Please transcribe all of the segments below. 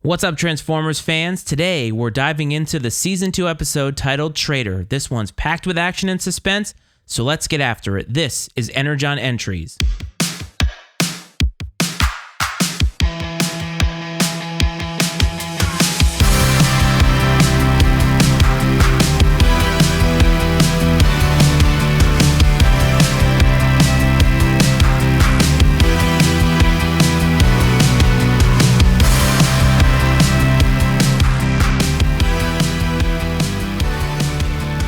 What's up, Transformers fans? Today, we're diving into the Season 2 episode titled Traitor. This one's packed with action and suspense, so let's get after it. This is Energon Entries.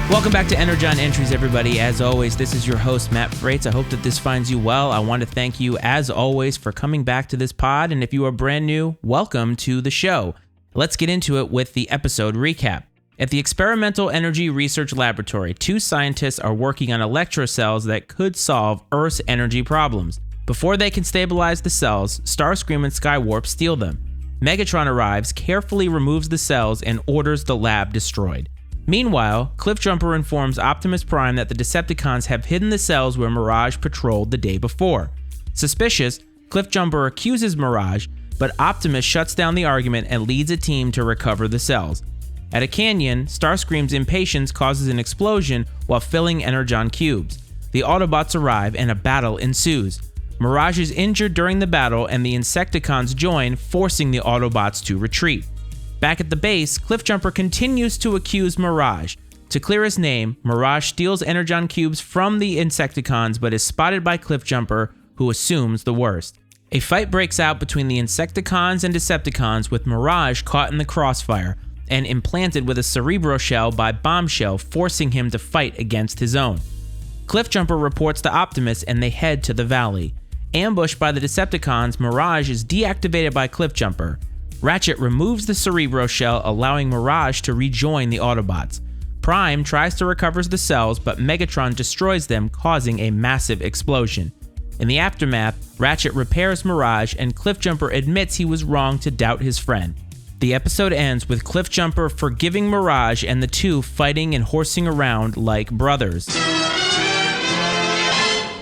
Welcome back to Energon Entries, everybody. As always, this is your host, Matt Frates. I hope that this finds you well. I want to thank you, as always, for coming back to this pod. And if you are brand new, welcome to the show. Let's get into it with the episode recap. At the Experimental Energy Research Laboratory, two scientists are working on electro-cells that could solve Earth's energy problems. Before they can stabilize the cells, Starscream and Skywarp steal them. Megatron arrives, carefully removes the cells, and orders the lab destroyed. Meanwhile, Cliffjumper informs Optimus Prime that the Decepticons have hidden the cells where Mirage patrolled the day before. Suspicious, Cliffjumper accuses Mirage, but Optimus shuts down the argument and leads a team to recover the cells. At a canyon, Starscream's impatience causes an explosion while filling Energon cubes. The Autobots arrive and a battle ensues. Mirage is injured during the battle and the Insecticons join, forcing the Autobots to retreat. Back at the base, Cliffjumper continues to accuse Mirage. To clear his name, Mirage steals Energon cubes from the Insecticons but is spotted by Cliffjumper, who assumes the worst. A fight breaks out between the Insecticons and Decepticons, with Mirage caught in the crossfire and implanted with a Cerebro shell by Bombshell, forcing him to fight against his own. Cliffjumper reports to Optimus and they head to the valley. Ambushed by the Decepticons, Mirage is deactivated by Cliffjumper. Ratchet removes the Cerebro shell, allowing Mirage to rejoin the Autobots. Prime tries to recover the cells, but Megatron destroys them, causing a massive explosion. In the aftermath, Ratchet repairs Mirage, and Cliffjumper admits he was wrong to doubt his friend. The episode ends with Cliffjumper forgiving Mirage and the two fighting and horsing around like brothers.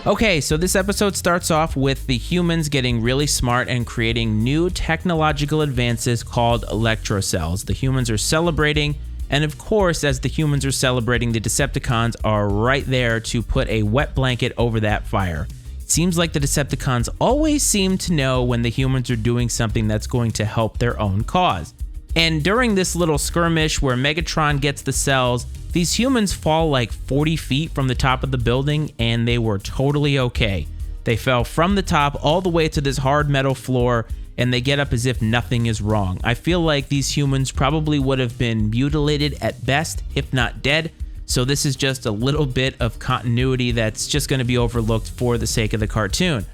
Okay, so this episode starts off with the humans getting really smart and creating new technological advances called electro-cells. The humans are celebrating, and of course, as the humans are celebrating, the Decepticons are right there to put a wet blanket over that fire. It seems like the Decepticons always seem to know when the humans are doing something that's going to help their own cause. And during this little skirmish where Megatron gets the cells, these humans fall like 40 feet from the top of the building, and they were totally okay. They fell from the top all the way to this hard metal floor, and they get up as if nothing is wrong. I feel like these humans probably would have been mutilated at best, if not dead, so this is just a little bit of continuity that's just going to be overlooked for the sake of the cartoon.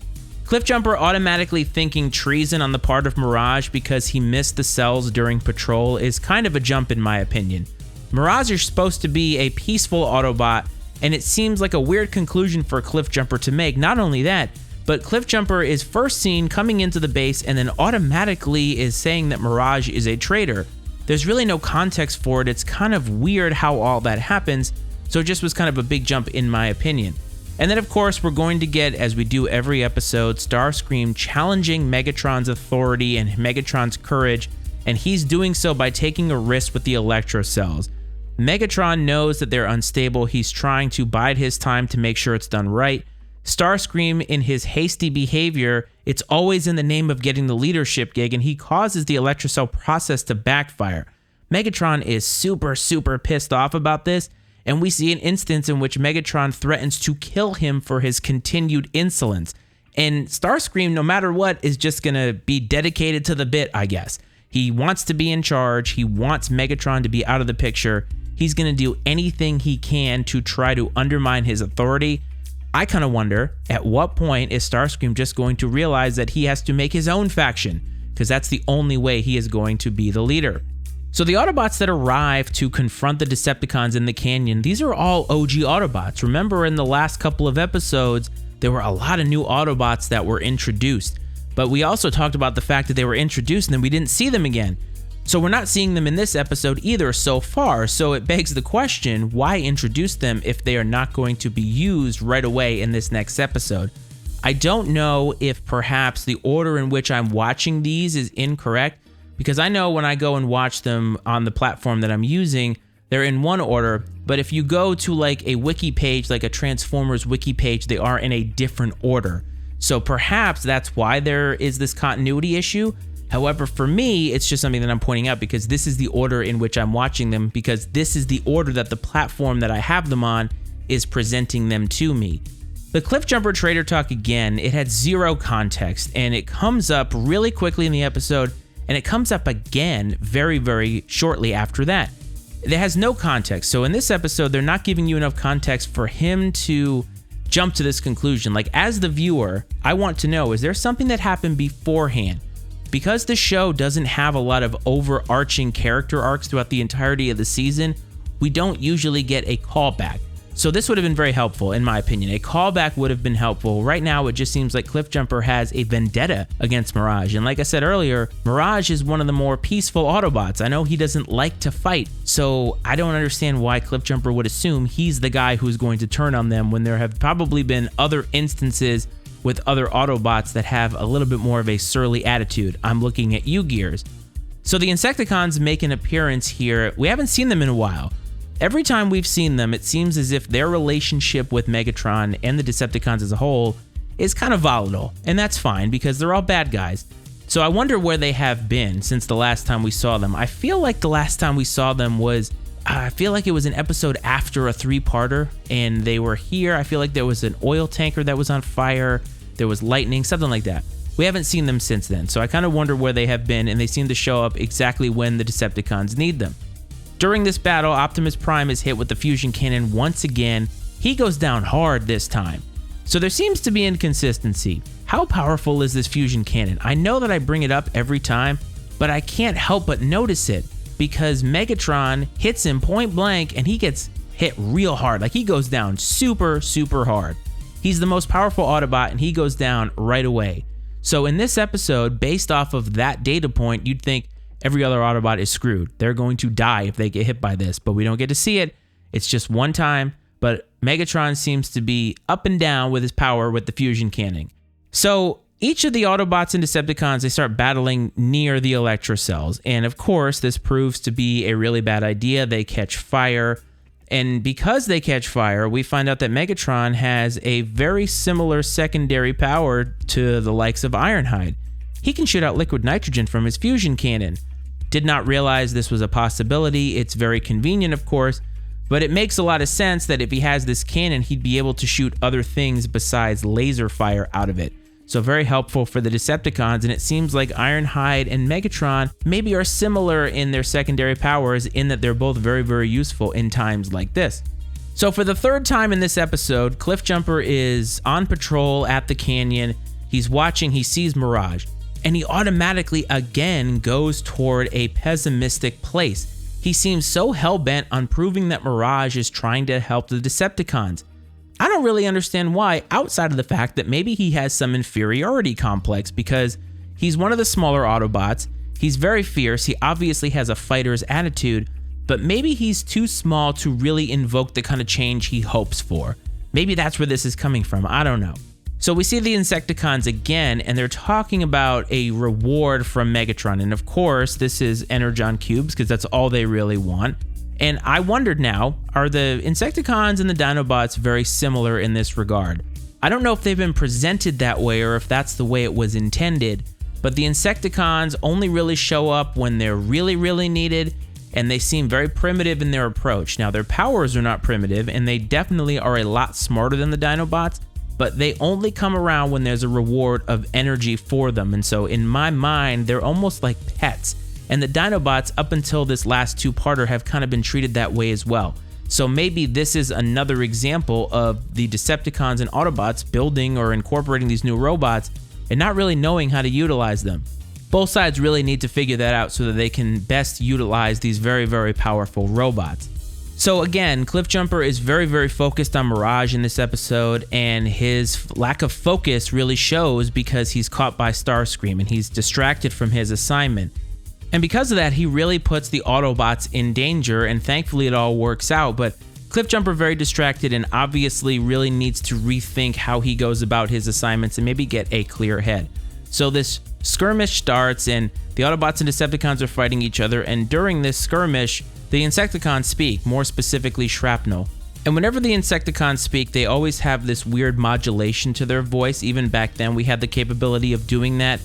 Cliffjumper automatically thinking treason on the part of Mirage because he missed the cells during patrol is kind of a jump in my opinion. Mirage is supposed to be a peaceful Autobot, and it seems like a weird conclusion for Cliffjumper to make. Not only that, but Cliffjumper is first seen coming into the base and then automatically is saying that Mirage is a traitor. There's really no context for it. It's kind of weird how all that happens, so it just was kind of a big jump in my opinion. And then of course we're going to get, as we do every episode, Starscream challenging Megatron's authority and Megatron's courage, and he's doing so by taking a risk with the electro-cells. Megatron knows that they're unstable. He's trying to bide his time to make sure it's done right. Starscream, in his hasty behavior, it's always in the name of getting the leadership gig, and he causes the electro-cell process to backfire. Megatron is super pissed off about this, and we see an instance in which Megatron threatens to kill him for his continued insolence. And Starscream, no matter what, is just gonna be dedicated to the bit, I guess. He wants to be in charge. He wants Megatron to be out of the picture. He's going to do anything he can to try to undermine his authority. I kind of wonder, at what point is Starscream just going to realize that he has to make his own faction? Because that's the only way he is going to be the leader. So the Autobots that arrive to confront the Decepticons in the canyon, these are all OG Autobots. Remember in the last couple of episodes, there were a lot of new Autobots that were introduced. But we also talked about the fact that they were introduced and then we didn't see them again. So we're not seeing them in this episode either so far, so it begs the question, why introduce them if they are not going to be used right away in this next episode? I don't know if perhaps the order in which I'm watching these is incorrect, because I know when I go and watch them on the platform that I'm using, they're in one order, but if you go to like a wiki page, like a Transformers wiki page, they are in a different order. So perhaps that's why there is this continuity issue. However, for me, it's just something that I'm pointing out because this is the order in which I'm watching them, because this is the order that the platform that I have them on is presenting them to me. The Cliffjumper Traitor talk again, it had zero context, and it comes up really quickly in the episode, and it comes up again very, very shortly after that. It has no context. So in this episode, they're not giving you enough context for him to jump to this conclusion. Like, as the viewer, I want to know, is there something that happened beforehand? Because the show doesn't have a lot of overarching character arcs throughout the entirety of the season, we don't usually get a callback. So this would have been very helpful, in my opinion. A callback would have been helpful. Right now, it just seems like Cliffjumper has a vendetta against Mirage. And like I said earlier, Mirage is one of the more peaceful Autobots. I know he doesn't like to fight, so I don't understand why Cliffjumper would assume he's the guy who's going to turn on them when there have probably been other instances with other Autobots that have a little bit more of a surly attitude. I'm looking at you, Gears. So the Insecticons make an appearance here. We haven't seen them in a while. Every time we've seen them, it seems as if their relationship with Megatron and the Decepticons as a whole is kind of volatile, and that's fine because they're all bad guys. So I wonder where they have been since the last time we saw them. I feel like the last time we saw them was, I feel like it was an episode after a 3-parter, and they were here. I feel like there was an oil tanker that was on fire, there was lightning, something like that. We haven't seen them since then, so I kind of wonder where they have been, and they seem to show up exactly when the Decepticons need them. During this battle, Optimus Prime is hit with the fusion cannon once again. He goes down hard this time. So there seems to be inconsistency. How powerful is this fusion cannon? I know that I bring it up every time, but I can't help but notice it because Megatron hits him point blank and he gets hit real hard. Like, he goes down super, super hard. He's the most powerful Autobot and he goes down right away. So in this episode, based off of that data point, you'd think every other Autobot is screwed. They're going to die if they get hit by this, but we don't get to see it. It's just one time, but Megatron seems to be up and down with his power with the fusion cannon. So each of the Autobots and Decepticons, they start battling near the electro-cells, and of course, this proves to be a really bad idea. They catch fire, and because they catch fire, we find out that Megatron has a very similar secondary power to the likes of Ironhide. He can shoot out liquid nitrogen from his fusion cannon. Did not realize this was a possibility. It's very convenient, of course, but it makes a lot of sense that if he has this cannon, he'd be able to shoot other things besides laser fire out of it. So very helpful for the Decepticons, and it seems like Ironhide and Megatron maybe are similar in their secondary powers in that they're both very, very useful in times like this. So for the third time in this episode, Cliffjumper is on patrol at the canyon. He's watching, he sees Mirage, and he automatically again goes toward a pessimistic place. He seems so hell-bent on proving that Mirage is trying to help the Decepticons. I don't really understand why, outside of the fact that maybe he has some inferiority complex because he's one of the smaller Autobots, he's very fierce, he obviously has a fighter's attitude, but maybe he's too small to really invoke the kind of change he hopes for. Maybe that's where this is coming from, I don't know. So we see the Insecticons again, and they're talking about a reward from Megatron. And of course, this is Energon cubes, because that's all they really want. And I wondered now, are the Insecticons and the Dinobots very similar in this regard? I don't know if they've been presented that way or if that's the way it was intended, but the Insecticons only really show up when they're really, really needed, and they seem very primitive in their approach. Now, their powers are not primitive, and they definitely are a lot smarter than the Dinobots, but they only come around when there's a reward of energy for them. And so in my mind, they're almost like pets. And the Dinobots, up until this last 2-parter, have kind of been treated that way as well. So maybe this is another example of the Decepticons and Autobots building or incorporating these new robots and not really knowing how to utilize them. Both sides really need to figure that out so that they can best utilize these very, very powerful robots. So again, Cliffjumper is very, very focused on Mirage in this episode, and his lack of focus really shows because he's caught by Starscream and he's distracted from his assignment. And because of that, he really puts the Autobots in danger, and thankfully it all works out, but Cliffjumper very distracted and obviously really needs to rethink how he goes about his assignments and maybe get a clear head. So this skirmish starts, and the Autobots and Decepticons are fighting each other, and during this skirmish, the Insecticons speak, more specifically Shrapnel. And whenever the Insecticons speak, they always have this weird modulation to their voice. Even back then, we had the capability of doing that.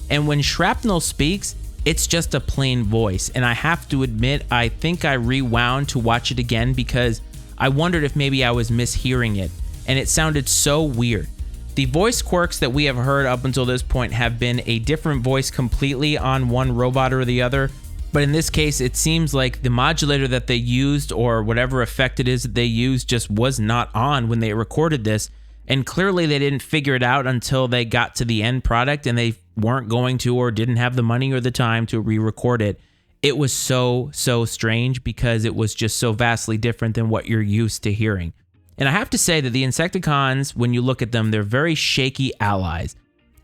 And when Shrapnel speaks, it's just a plain voice. And I have to admit, I think I rewound to watch it again because I wondered if maybe I was mishearing it. And it sounded so weird. The voice quirks that we have heard up until this point have been a different voice completely on one robot or the other. But in this case, it seems like the modulator that they used, or whatever effect it is that they used, just was not on when they recorded this. And clearly they didn't figure it out until they got to the end product, and they weren't going to, or didn't have the money or the time to re-record it. It was so strange because it was just so vastly different than what you're used to hearing. And I have to say that the Insecticons, when you look at them, they're very shaky allies.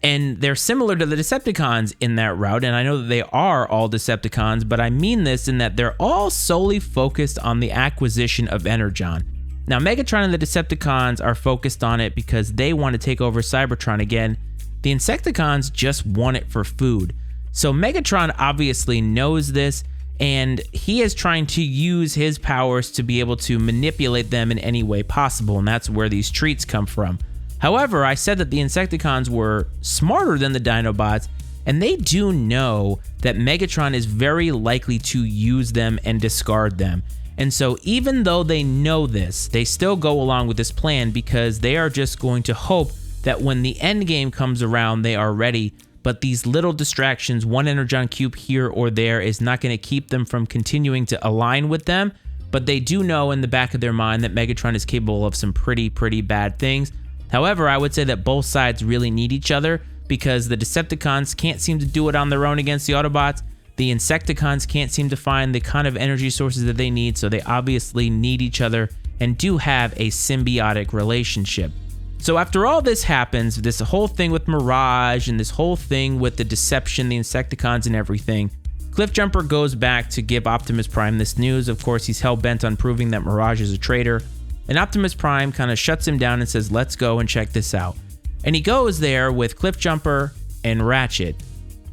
And they're similar to the Decepticons in that route, and I know that they are all Decepticons, but I mean this in that they're all solely focused on the acquisition of Energon. Now, Megatron and the Decepticons are focused on it because they want to take over Cybertron again. The Insecticons just want it for food. So Megatron obviously knows this, and he is trying to use his powers to be able to manipulate them in any way possible, and that's where these treats come from. However, I said that the Insecticons were smarter than the Dinobots, and they do know that Megatron is very likely to use them and discard them. And so even though they know this, they still go along with this plan because they are just going to hope that when the end game comes around, they are ready. But these little distractions, one Energon cube here or there, is not going to keep them from continuing to align with them. But they do know in the back of their mind that Megatron is capable of some pretty bad things. However, I would say that both sides really need each other because the Decepticons can't seem to do it on their own against the Autobots. The Insecticons can't seem to find the kind of energy sources that they need, so they obviously need each other and do have a symbiotic relationship. So after all this happens, this whole thing with Mirage and this whole thing with the Deception, the Insecticons and everything, Cliffjumper goes back to give Optimus Prime this news. Of course, he's hell-bent on proving that Mirage is a traitor. And Optimus Prime kind of shuts him down and says, let's go and check this out. And he goes there with Cliffjumper and Ratchet.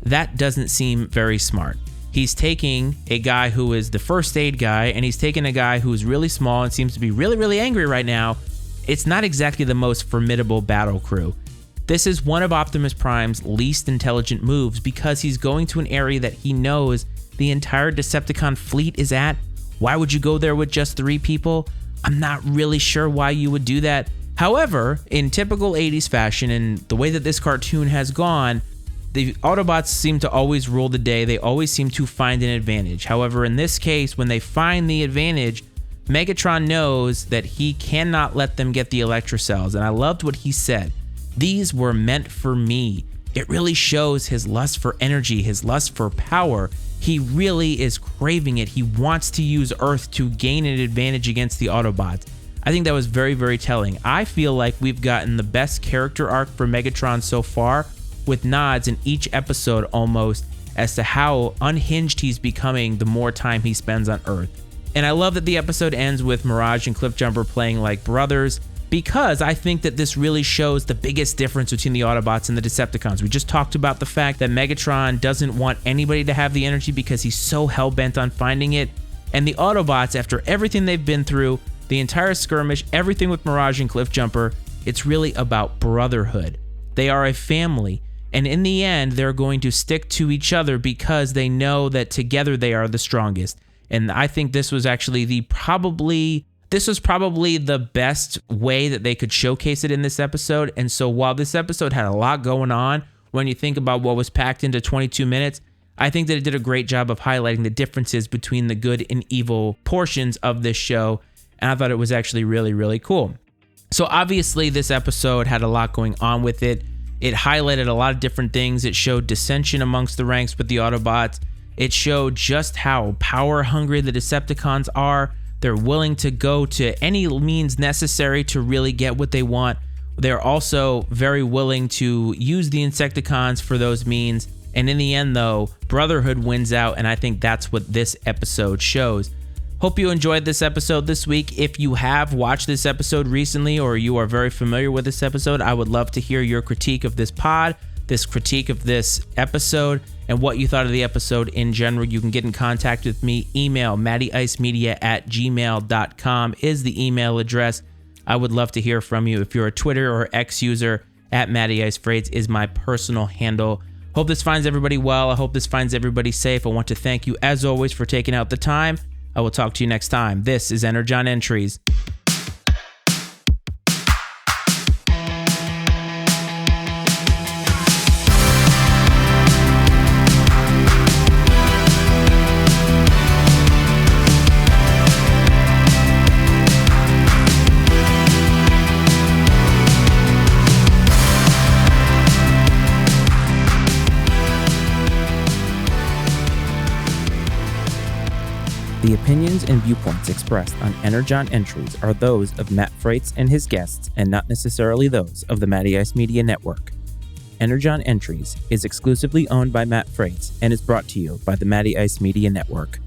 That doesn't seem very smart. He's taking a guy who is the first aid guy, and he's taking a guy who's really small and seems to be really angry right now. It's not exactly the most formidable battle crew. This is one of Optimus Prime's least intelligent moves because he's going to an area that he knows the entire Decepticon fleet is at. Why would you go there with just 3 people? I'm not really sure why you would do that. However, in typical 80s fashion and the way that this cartoon has gone, the Autobots seem to always rule the day. They always seem to find an advantage. However, in this case, when they find the advantage, Megatron knows that he cannot let them get the electro-cells. And I loved what he said. These were meant for me. It really shows his lust for energy, his lust for power. He really is craving it. He wants to use Earth to gain an advantage against the Autobots. I think that was very telling. I feel like we've gotten the best character arc for Megatron so far, with nods in each episode almost as to how unhinged he's becoming the more time he spends on Earth. And I love that the episode ends with Mirage and Cliffjumper playing like brothers, because I think that this really shows the biggest difference between the Autobots and the Decepticons. We just talked about the fact that Megatron doesn't want anybody to have the energy because he's so hell-bent on finding it. And the Autobots, after everything they've been through, the entire skirmish, everything with Mirage and Cliffjumper, it's really about brotherhood. They are a family, and in the end, they're going to stick to each other because they know that together they are the strongest. And I think this was actually this was probably the best way that they could showcase it in this episode. And so while this episode had a lot going on, when you think about what was packed into 22 minutes, I think that it did a great job of highlighting the differences between the good and evil portions of this show. And I thought it was actually really cool. So obviously this episode had a lot going on with it. It highlighted a lot of different things. It showed dissension amongst the ranks with the Autobots. It showed just how power hungry the Decepticons are. They're willing to go to any means necessary to really get what they want. They're also very willing to use the Insecticons for those means. And in the end, though, brotherhood wins out, and I think that's what this episode shows. Hope you enjoyed this episode this week. If you have watched this episode recently or you are very familiar with this episode, I would love to hear your critique of this pod. this critique of this episode and what you thought of the episode in general, you can get in contact with me. Email mattyicemedia@gmail.com is the email address. I would love to hear from you. If you're a Twitter or X user, @MattyIceFrates is my personal handle. Hope this finds everybody well. I hope this finds everybody safe. I want to thank you, as always, for taking out the time. I will talk to you next time. This is Energon Entries. The opinions and viewpoints expressed on Energon Entries are those of Matt Frates and his guests and not necessarily those of the Matty Ice Media Network. Energon Entries is exclusively owned by Matt Frates and is brought to you by the Matty Ice Media Network.